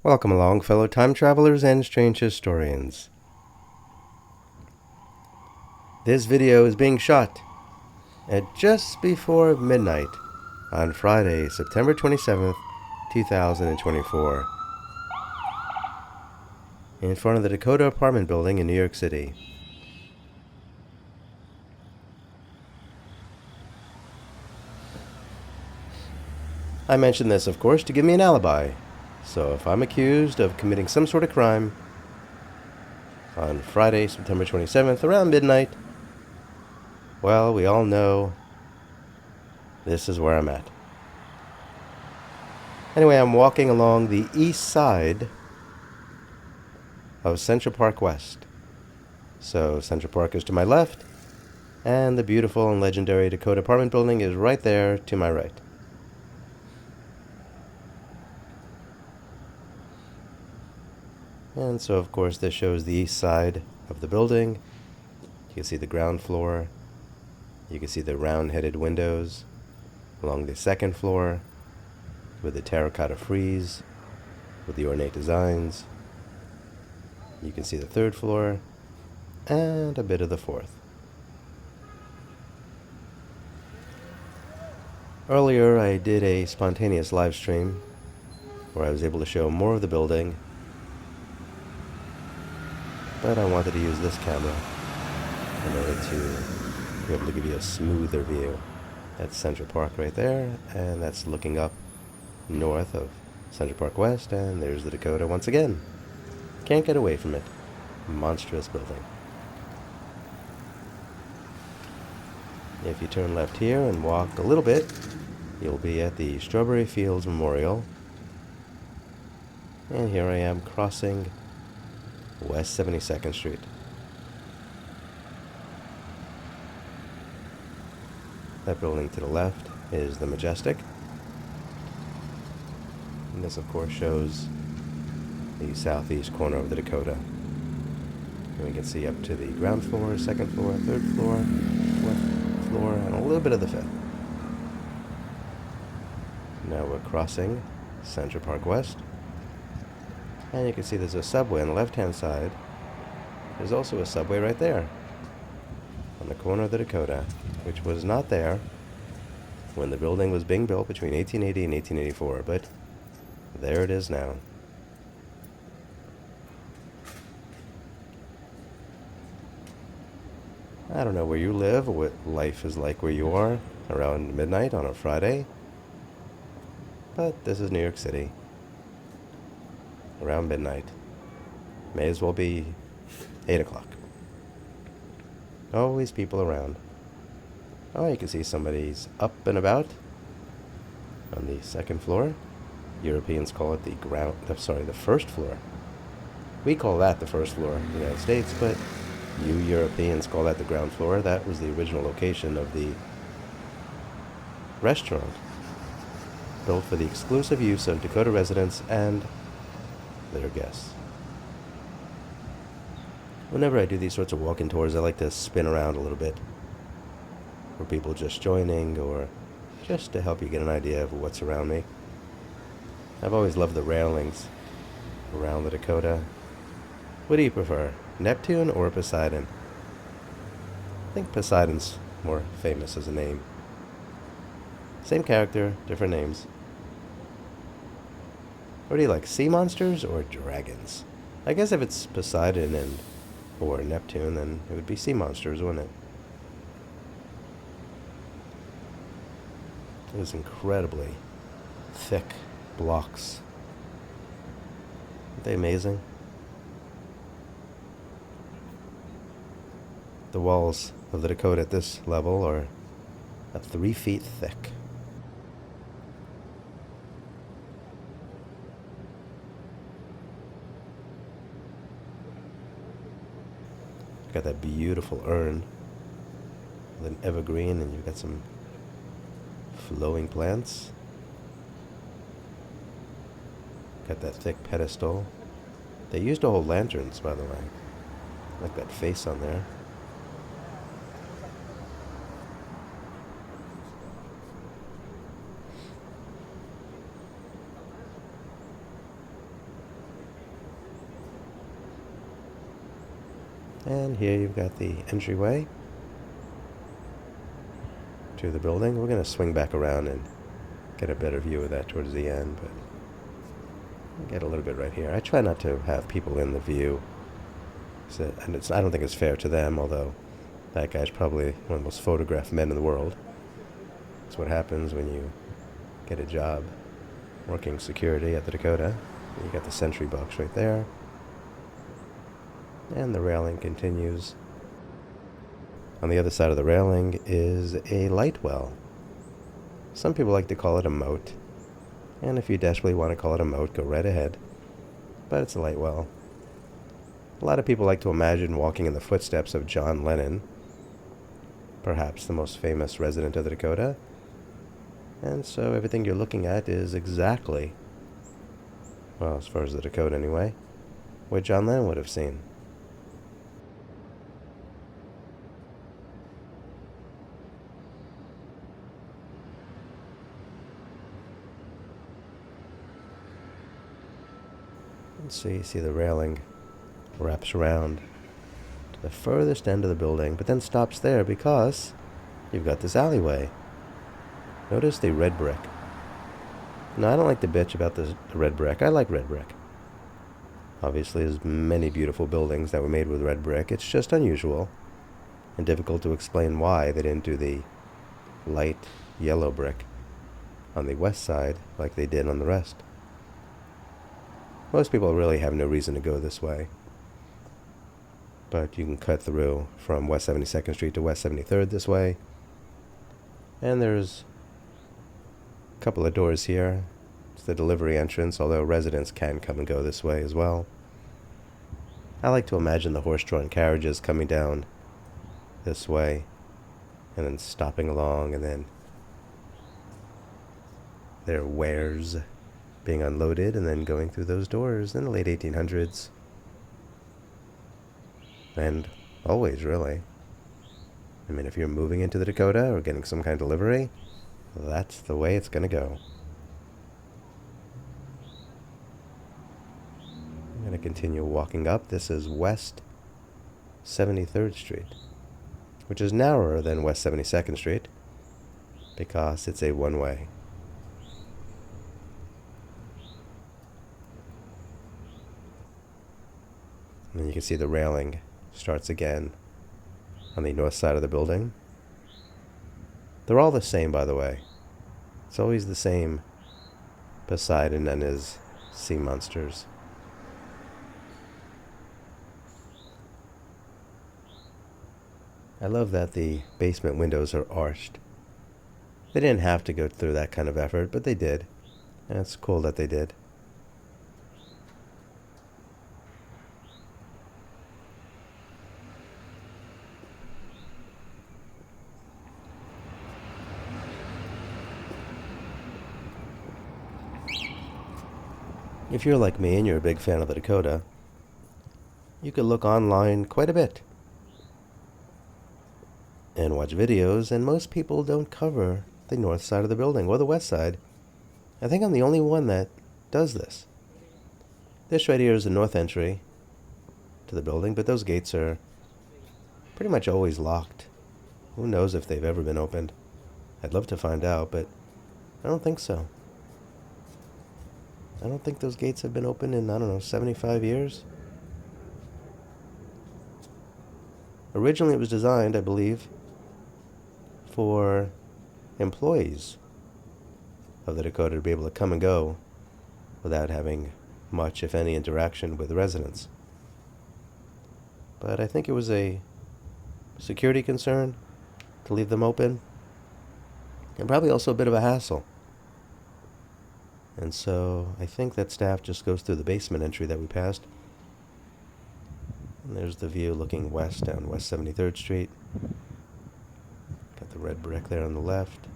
Welcome along, fellow time travelers and strange historians. This video is being shot at just before midnight on Friday, September 27th, 2024, in front of the Dakota apartment building in New York City. I mention this, of course, to give me an alibi. So if I'm accused of committing some sort of crime on Friday, September 27th, around midnight, well, we all know this is where I'm at. Anyway, I'm walking along the east side of Central Park West. So Central Park is to my left, and the beautiful and legendary Dakota apartment building is right there to my right. And so, of course, this shows the east side of the building. You can see the ground floor. You can see the round-headed windows along the second floor with the terracotta frieze with the ornate designs. You can see the third floor and a bit of the fourth. Earlier, I did a spontaneous live stream where I was able to show more of the building, but I wanted to use this camera in order to be able to give you a smoother view. That's Central Park right there, and that's looking up north of Central Park West, and there's the Dakota once again. Can't get away from it. Monstrous building. If you turn left here and walk a little bit, you'll be at the Strawberry Fields Memorial. And here I am crossing West 72nd Street. That building to the left is the Majestic. And this, of course, shows the southeast corner of the Dakota. And we can see up to the ground floor, second floor, third floor, fourth floor, and a little bit of the fifth. Now we're crossing Central Park West. And you can see there's a subway on the left-hand side. There's also a subway right there on the corner of the Dakota, which was not there when the building was being built between 1880 and 1884, but there it is now. I don't know where you live or what life is like where you are around midnight on a Friday, but this is New York City. Around midnight. May as well be 8 o'clock. Always people around. Oh, you can see somebody's up and about on the second floor. Europeans call it the first floor. We call that the first floor in the United States, but you Europeans call that the ground floor. That was the original location of the restaurant, built for the exclusive use of Dakota residents and their guests. Whenever I do these sorts of walk-in tours, I like to spin around a little bit for people just joining or just to help you get an idea of what's around me. I've always loved the railings around the Dakota. What do you prefer, Neptune or Poseidon? I think Poseidon's more famous as a name. Same character, different names. What do you like, sea monsters or dragons? I guess if it's Poseidon or Neptune, then it would be sea monsters, wouldn't it? It was incredibly thick blocks. Aren't they amazing? The walls of the Dakota at this level are 3 feet thick. Got that beautiful urn with an evergreen, and you've got some flowing plants. Got that thick pedestal. They used to hold lanterns, by the way. Like that face on there. And here you've got the entryway to the building. We're going to swing back around and get a better view of that towards the end, but I'll get a little bit right here. I try not to have people in the view, and I don't think it's fair to them, although that guy's probably one of the most photographed men in the world. That's what happens when you get a job working security at the Dakota. You got the sentry box right there. And the railing continues. On the other side of the railing is a light well. Some people like to call it a moat. And if you desperately want to call it a moat, go right ahead. But it's a light well. A lot of people like to imagine walking in the footsteps of John Lennon, perhaps the most famous resident of the Dakota. And so everything you're looking at is exactly, well, as far as the Dakota anyway, what John Lennon would have seen. And so you see the railing wraps around to the furthest end of the building, but then stops there because you've got this alleyway. Notice the red brick. Now, I don't like to bitch about the red brick. I like red brick. Obviously, there's many beautiful buildings that were made with red brick. It's just unusual and difficult to explain why they didn't do the light yellow brick on the west side like they did on the rest. Most people really have no reason to go this way, but you can cut through from West 72nd Street to West 73rd this way, and there's a couple of doors here. It's the delivery entrance, although residents can come and go this way as well. I like to imagine the horse-drawn carriages coming down this way and then stopping along, and then their wares being unloaded and then going through those doors in the late 1800s. And always, really. I mean, if you're moving into the Dakota or getting some kind of delivery, that's the way it's going to go. I'm going to continue walking up. This is West 73rd Street, which is narrower than West 72nd Street because it's a one-way. And then you can see the railing starts again on the north side of the building. They're all the same, by the way. It's always the same Poseidon and his sea monsters. I love that the basement windows are arched. They didn't have to go through that kind of effort, but they did. And it's cool that they did. If you're like me and you're a big fan of the Dakota, you could look online quite a bit and watch videos, and most people don't cover the north side of the building or the west side. I think I'm the only one that does this. This right here is the north entry to the building, but those gates are pretty much always locked. Who knows if they've ever been opened? I'd love to find out, but I don't think so. I don't think those gates have been open in, 75 years. Originally, it was designed, I believe, for employees of the Dakota to be able to come and go without having much, if any, interaction with the residents. But I think it was a security concern to leave them open, and probably also a bit of a hassle. And so I think that staff just goes through the basement entry that we passed. And there's the view looking west down West 73rd Street. Got the red brick there on the left.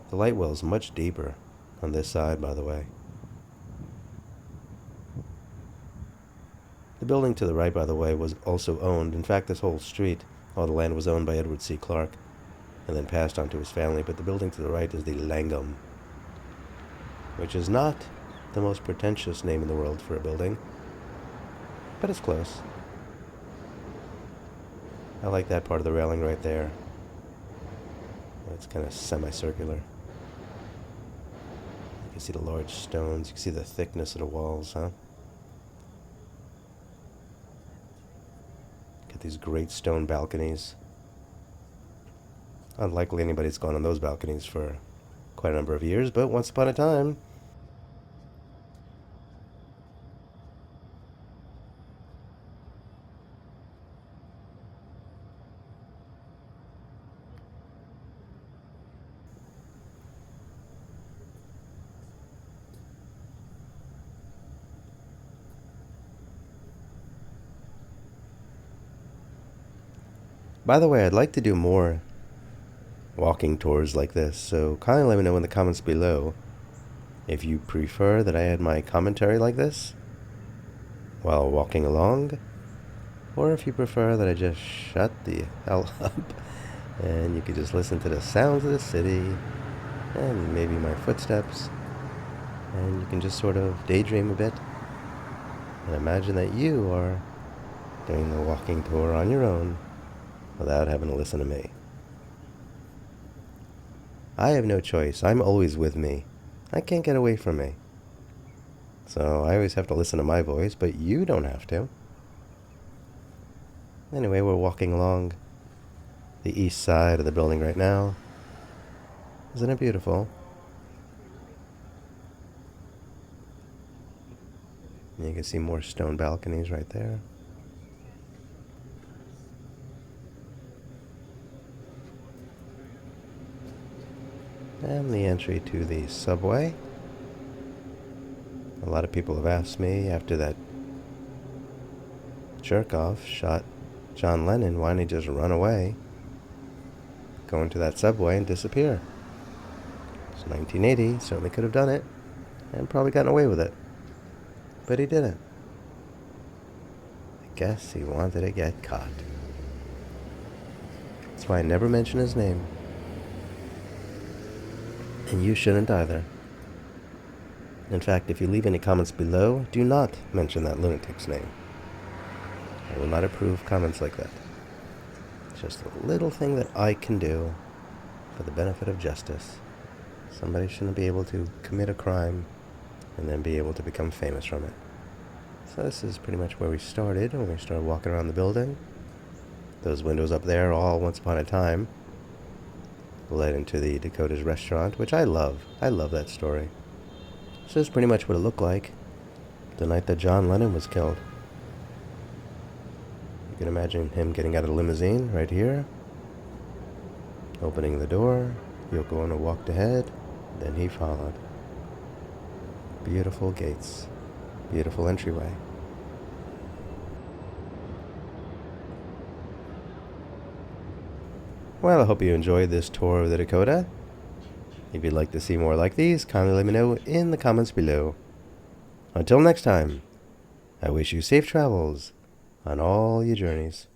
The light well is much deeper on this side, by the way. The building to the right, by the way, was also owned. In fact, this whole street, all the land was owned by Edward C. Clark and then passed on to his family. But the building to the right is the Langham, which is not the most pretentious name in the world for a building, but it's close. I like that part of the railing right there. It's kind of semicircular. You can see the large stones. You can see the thickness of the walls, huh? Got these great stone balconies. Unlikely anybody's gone on those balconies for quite a number of years, but once upon a time. By the way, I'd like to do more walking tours like this, so kindly let me know in the comments below if you prefer that I add my commentary like this while walking along, or if you prefer that I just shut the hell up and you could just listen to the sounds of the city and maybe my footsteps, and you can just sort of daydream a bit and imagine that you are doing the walking tour on your own without having to listen to me. I have no choice. I'm always with me. I can't get away from me. So I always have to listen to my voice, but you don't have to. Anyway, we're walking along the east side of the building right now. Isn't it beautiful? And you can see more stone balconies right there. And the entry to the subway. A lot of people have asked me after that jerk-off shot John Lennon, why didn't he just run away, go into that subway and disappear? It's 1980, certainly could have done it, and probably gotten away with it. But he didn't. I guess he wanted to get caught. That's why I never mention his name. And you shouldn't either. In fact, if you leave any comments below, do not mention that lunatic's name. I will not approve comments like that. It's just a little thing that I can do for the benefit of justice. Somebody shouldn't be able to commit a crime and then be able to become famous from it. So this is pretty much where we started when we started walking around the building. Those windows up there, all once upon a time, led into the Dakota's restaurant, which I love. I love that story. This is pretty much what it looked like the night that John Lennon was killed. You can imagine him getting out of the limousine right here, opening the door. Yoko Ono walked ahead, then he followed. Beautiful gates, beautiful entryway. Well, I hope you enjoyed this tour of the Dakota. If you'd like to see more like these, kindly let me know in the comments below. Until next time, I wish you safe travels on all your journeys.